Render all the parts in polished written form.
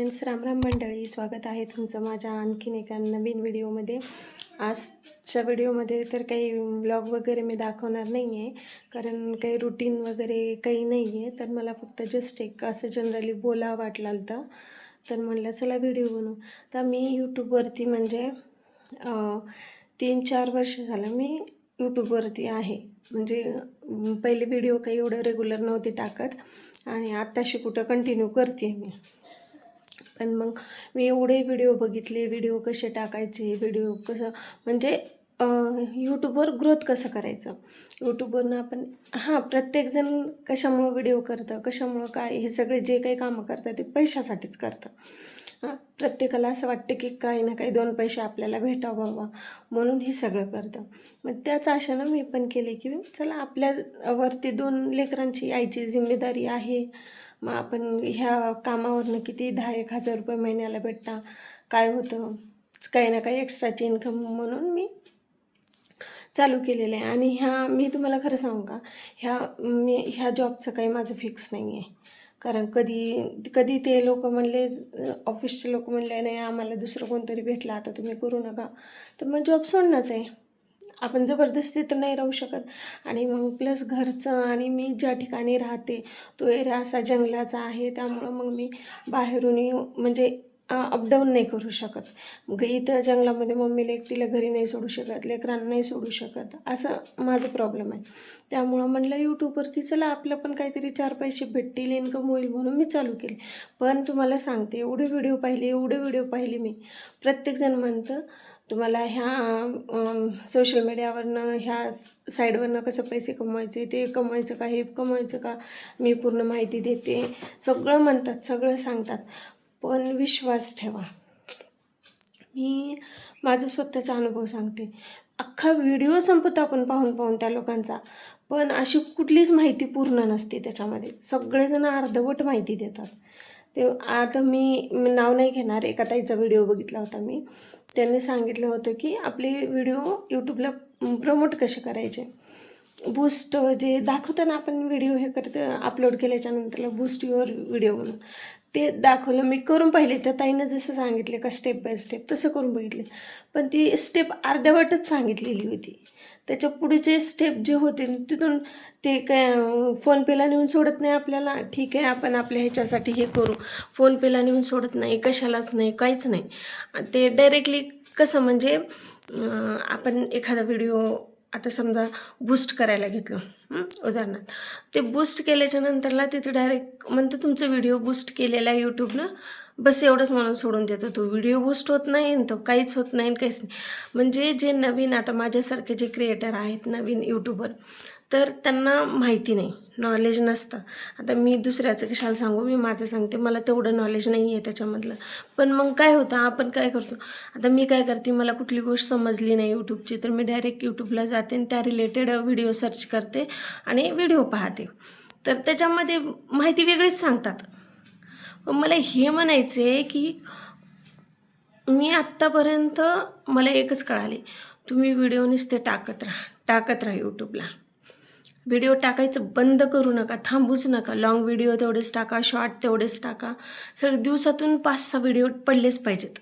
Friends, Ram Ram मंडळी, स्वागत आहे तुमचं माझ्या आणखीन एका नवीन व्हिडिओमध्ये. आजच्या व्हिडिओमध्ये तर काही व्लॉग वगैरे मी दाखवणार नाही आहे, कारण काही रुटीन वगैरे काही नाही आहे. तर मला फक्त जस्ट एक असं जनरली बोला वाटला होता, तर म्हणलं चला व्हिडिओ बनवू. तर मी यूट्यूबवरती म्हणजे 3-4 वर्ष झालं मी यूट्यूबवरती आहे. म्हणजे पहिले व्हिडिओ काही एवढं रेग्युलर नव्हते टाकत आणि आत्ताशी कुठं कंटिन्यू करते मी. पण मग मी एवढे व्हिडिओ बघितले, व्हिडिओ कसे टाकायचे, व्हिडिओ कसं म्हणजे यूट्यूबवर ग्रोथ कसं करायचं. यूट्यूबवरनं आपण प्रत्येकजण कशामुळं व्हिडिओ करतं, कशामुळं काय, हे सगळे जे काही कामं करतात ते पैशासाठीच करतं. प्रत्येकाला असं वाटतं की काही ना काही 2 पैसे आपल्याला भेटावं बाबा, म्हणून हे सगळं करतं. मग त्याच आशेनं मी पण केले की चला आपल्यावरती 2 लेकरांची आईची जिम्मेदारी आहे. मग आपण ह्या कामावरनं किती 10-1 हजार रुपये महिन्याला भेटता, काय होतं, काही ना काही एक्स्ट्राची इन्कम म्हणून मी चालू केलेलं आहे. आणि मी तुम्हाला खरं सांगू का, ह्या जॉबचं काही माझं फिक्स नाही आहे. कारण कधी ते लोक म्हणले, ऑफिसचे लोक म्हणले नाही आम्हाला दुसरं कोणतरी भेटलं आता तुम्ही करू नका, तर मग जॉब सोडणंच आहे. आपण जबरदस्ती तर नाही राहू शकत. आणि मग प्लस घरचं, आणि मी ज्या ठिकाणी राहते तो एरिया असा जंगलाचा आहे, त्यामुळं मग मी बाहेरून म्हणजे अपडाऊन नाही करू शकत. मग इथं जंगलामध्ये मम्मीला एकटीला घरी नाही सोडू शकत, लेकरांना नाही सोडू शकत, असं माझं प्रॉब्लेम आहे. त्यामुळं म्हणलं यूट्यूबवरती चला आपलं पण काहीतरी 4 पैसे भेटतील, इन्कम होईल म्हणून मी चालू केले. पण तुम्हाला सांगते, एवढे व्हिडिओ पाहिले मी. प्रत्येकजण म्हणतं तुम्हाला सोशल मीडियावरनं ह्या साईडवरनं कसं पैसे कमवायचे, ते कमवायचं का, हे कमवायचं का, मी पूर्ण माहिती देते, सगळं म्हणतात, सगळं सांगतात. पण विश्वास ठेवा. मी माझा स्वतःचा अनुभव सांगते. अख्खा व्हिडिओ संपतो आपण पाहून त्या लोकांचा, पण अशी कुठलीच माहिती पूर्ण नसते त्याच्यामध्ये. सगळेजण अर्धवट माहिती देतात. ते आता मी नाव नाही घेणार, एका ताईचा व्हिडिओ बघितला होता मी. त्यांनी सांगितलं होतं की आपले व्हिडिओ यूट्यूबला प्रमोट कसे करायचे. बूस्ट जे दाखवतं ना आपण व्हिडिओ हे अपलोड केल्याच्यानंतरला बूस्ट युअर व्हिडिओ म्हणून, ते दाखवलं. मी करून पाहिले, त्या ताईनं जसं सांगितले का स्टेप बाय स्टेप तसं करून बघितले. पण ती स्टेप अर्ध्यावाटच सांगितलेली होती. त्याच्या पुढचे स्टेप जे होते तिथून ते काय फोनपेला नेऊन सोडत नाही आपल्याला. ठीक आहे, आपण आपल्या ह्याच्यासाठी हे करू, फोनपेला नेऊन सोडत नाही, कशालाच नाही, काहीच नाही. ते डायरेक्टली कसं म्हणजे आपण एखादा व्हिडिओ आता समजा बूस्ट करायला घेतलं उदाहरणार्थ, ते बूस्ट केल्याच्या नंतरला तिथे डायरेक्ट म्हणतं तुमचं व्हिडिओ बूस्ट केलेला आहे यूट्यूबनं, बस एवढंच म्हणून सोडून देतो. तो व्हिडिओ बूस्ट होत नाही, तो काहीच होत नाही, काहीच नाही. म्हणजे जे नवीन, आता माझ्यासारखे जे क्रिएटर आहेत नवीन यूट्यूबर, तर त्यांना माहिती नाही, नॉलेज नसतं. आता मी दुसऱ्याचं कशाला सांगू, मी माझं सांगते, मला तेवढं नॉलेज नाही आहे त्याच्यामधलं. पण मग काय होतं, आपण काय करतो, आता मी काय करते, मला कुठली गोष्ट समजली नाही यूट्यूबची, तर मी डायरेक्ट यूट्यूबला जाते आणि त्या रिलेटेड व्हिडिओ सर्च करते आणि व्हिडिओ पाहते. तर त्याच्यामध्ये माहिती वेगळीच सांगतात. मला हे म्हणायचं आहे की मी आत्तापर्यंत मला एकच कळाले, तुम्ही व्हिडिओ नुसते टाकत राहा यूट्यूबला. व्हिडिओ टाकायचं बंद करू नका, थांबूच नका. लॉंग व्हिडिओ तेवढेच टाका, शॉर्ट तेवढेच टाका. दिवसातून 5-6 व्हिडिओ पडलेच पाहिजेत.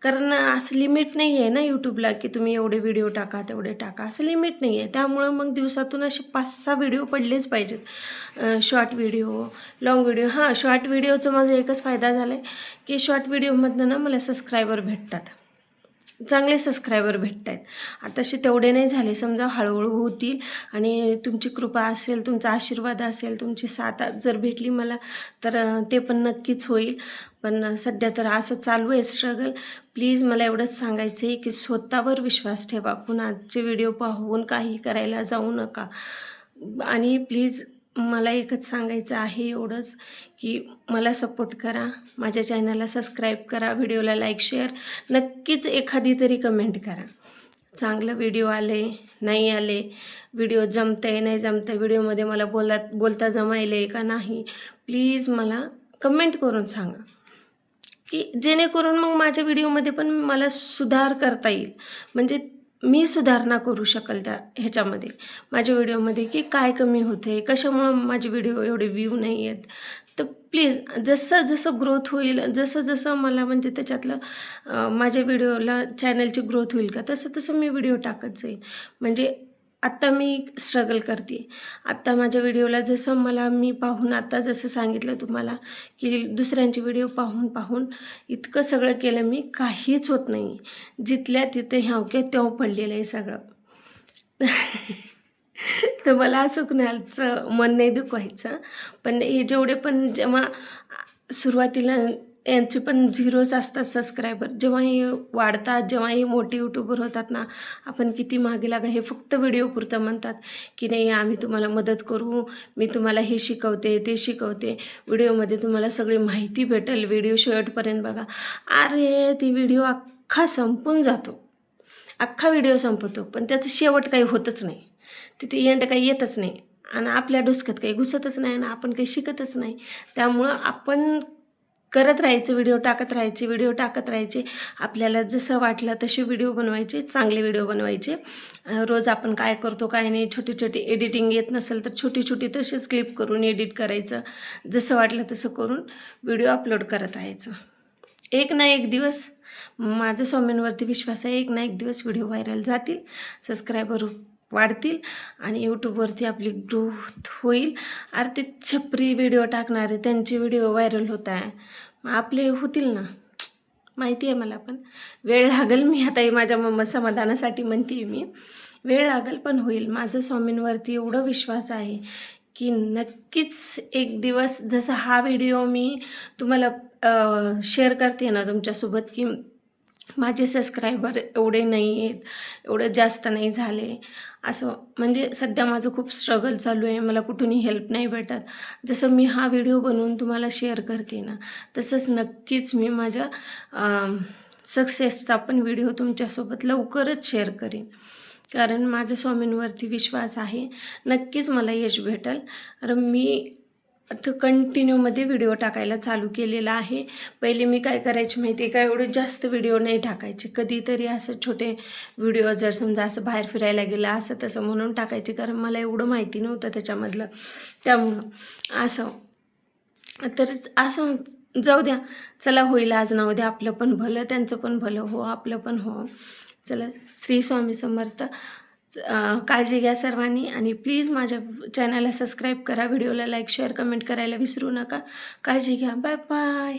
कारण असं लिमिट नाही आहे ना यूट्यूबला की तुम्ही एवढे व्हिडिओ टाका, तेवढे टाका, असं लिमिट नाही आहे. त्यामुळं मग दिवसातून असे 5-6 व्हिडिओ पडलेच पाहिजेत. Short video, long video. Short व्हिडिओचा माझा एकच फायदा झाला आहे की शॉर्ट व्हिडिओमधनं ना मला सबस्क्रायबर भेटतात, चांगले सबस्क्रायबर भेटत आहेत. आताशी तेवढे नाही झाले, समजा हळूहळू होतील. आणि तुमची कृपा असेल, तुमचा आशीर्वाद असेल, तुमची साथ जर भेटली मला, तर ते पण नक्कीच होईल. पण सध्या तर असं चालू आहे स्ट्रगल. प्लीज मला एवढंच सांगायचं आहे की स्वतःवर विश्वास ठेवा, कुणाचे व्हिडिओ पाहून काही करायला जाऊ नका. आणि प्लीज मला एकच सांगायचं आहे एवढंच की मला सपोर्ट करा, माझ्या चॅनलला सबस्क्राईब करा, व्हिडिओला लाईक शेअर, नक्कीच एखादी तरी कमेंट करा. चांगलं व्हिडिओ आले नाही आले, व्हिडिओ जमतंय नाही जमतंय, व्हिडिओमध्ये मला बोलता जमायले का नाही, प्लीज मला कमेंट करून सांगा की जेणेकरून मग माझ्या व्हिडिओमध्ये पण मला सुधार करता येईल. म्हणजे मी सुधारणा करू शकेल त्या ह्याच्यामध्ये, माझ्या व्हिडिओमध्ये की काय कमी होते, कशामुळं माझे व्हिडिओ एवढे व्ह्यू नाही आहेत. तर प्लीज जसं जसं ग्रोथ होईल, जसं जसं मला म्हणजे त्याच्यातलं माझ्या व्हिडिओला चॅनलची ग्रोथ होईल का, तसं तसं मी व्हिडिओ टाकत जाईन. म्हणजे आत्ता मी स्ट्रगल करते आहे. आत्ता माझ्या व्हिडिओला जसं मी पाहून आता जसं सांगितलं तुम्हाला, की दुसऱ्यांचे व्हिडिओ पाहून इतकं सगळं केलं मी, काहीच होत नाही. जिथल्या तिथे ह्याव की त्यों पडलेलं आहे सगळं. तर मला असं कुणाचं मन नाही दुखवायचं. पण हे जेवढे पण जेव्हा सुरुवातीला यांचे पण झिरोच असतात सबस्क्रायबर, जेव्हा हे वाढतात, जेव्हा हे मोठे यूट्यूबर होतात ना, आपण किती मागे लागा. हे फक्त व्हिडिओपुरतं म्हणतात की नाही आम्ही तुम्हाला मदत करू, मी तुम्हाला हे शिकवते ते शिकवते, व्हिडिओमध्ये तुम्हाला सगळी माहिती भेटेल, व्हिडिओ शेवटपर्यंत बघा. अरे ती व्हिडिओ अख्खा संपून जातो, अख्खा व्हिडिओ संपतो, पण त्याचं शेवट काही होतच नाही, तिथे एंड काही येतच नाही आणि आपल्या डोसक्यात काही घुसतच नाही आणि आपण काही शिकतच नाही. त्यामुळं आपण करत राहायचं, व्हिडिओ टाकत राहायचे. आपल्याला जसं वाटलं तसे व्हिडिओ बनवायचे, चांगले व्हिडिओ बनवायचे. रोज आपण काय करतो काय नाही, छोटी छोटी एडिटिंग येत नसेल तर छोटी छोटी तसेच क्लिप करून एडिट करायचं, जसं वाटलं तसं करून व्हिडिओ अपलोड करत राहायचं. एक ना एक दिवस, माझा स्वामींवरती विश्वास आहे, एक ना एक दिवस व्हिडिओ व्हायरल जातील, सबस्क्रायबर वाढतील आणि यूट्यूबवरती आपली ग्रोथ होईल. अरे ते छपरी व्हिडिओ टाकणारे त्यांचे व्हिडिओ व्हायरल होत आहे, मग आपले होतील ना, माहिती आहे मला. पण वेळ लागेल, मी आता माझ्या समाधानासाठी म्हणते मी, वेळ लागेल पण होईल. माझं स्वामींवरती एवढं विश्वास आहे की नक्कीच एक दिवस, जसा हा व्हिडिओ मी तुम्हाला शेअर करते ना तुमच्यासोबत, की माझे सबस्क्रायबर एवढे नाही आहेत, एवढं जास्त नाही झाले, असं म्हणजे सध्या माझं खूप स्ट्रगल चालू आहे, मला कुठूनही हेल्प नाही भेटत. जसं मी हा व्हिडिओ बनवून तुम्हाला शेअर करते ना, तसंच नक्कीच मी माझ्या सक्सेसचा पण व्हिडिओ तुमच्यासोबत लवकरच शेअर करेन. कारण माझ्या स्वामींवरती विश्वास आहे, नक्कीच मला यश भेटेल. कारण मी आता कंटिन्यूमध्ये व्हिडिओ टाकायला चालू केलेला आहे. पहिले मी काय करायचे माहिती आहे का, एवढे जास्त व्हिडिओ नाही टाकायचे, कधीतरी असं छोटे व्हिडिओ, जर समजा असं बाहेर फिरायला गेलं असं तसं म्हणून टाकायचे, कारण मला एवढं माहिती नव्हतं त्याच्यामधलं. त्यामुळं असं जाऊ द्या, चला होईल आज ना उद्या, आपलं पण भलं, त्यांचं पण भलं हो, आपलं पण हो. चला, श्री स्वामी समर्थ. काळजी घ्या सर्वांनी आणि प्लीज माझ्या चॅनलला सबस्क्राईब करा, व्हिडिओला लाईक शेअर कमेंट करायला विसरू नका. काळजी घ्या, बाय बाय.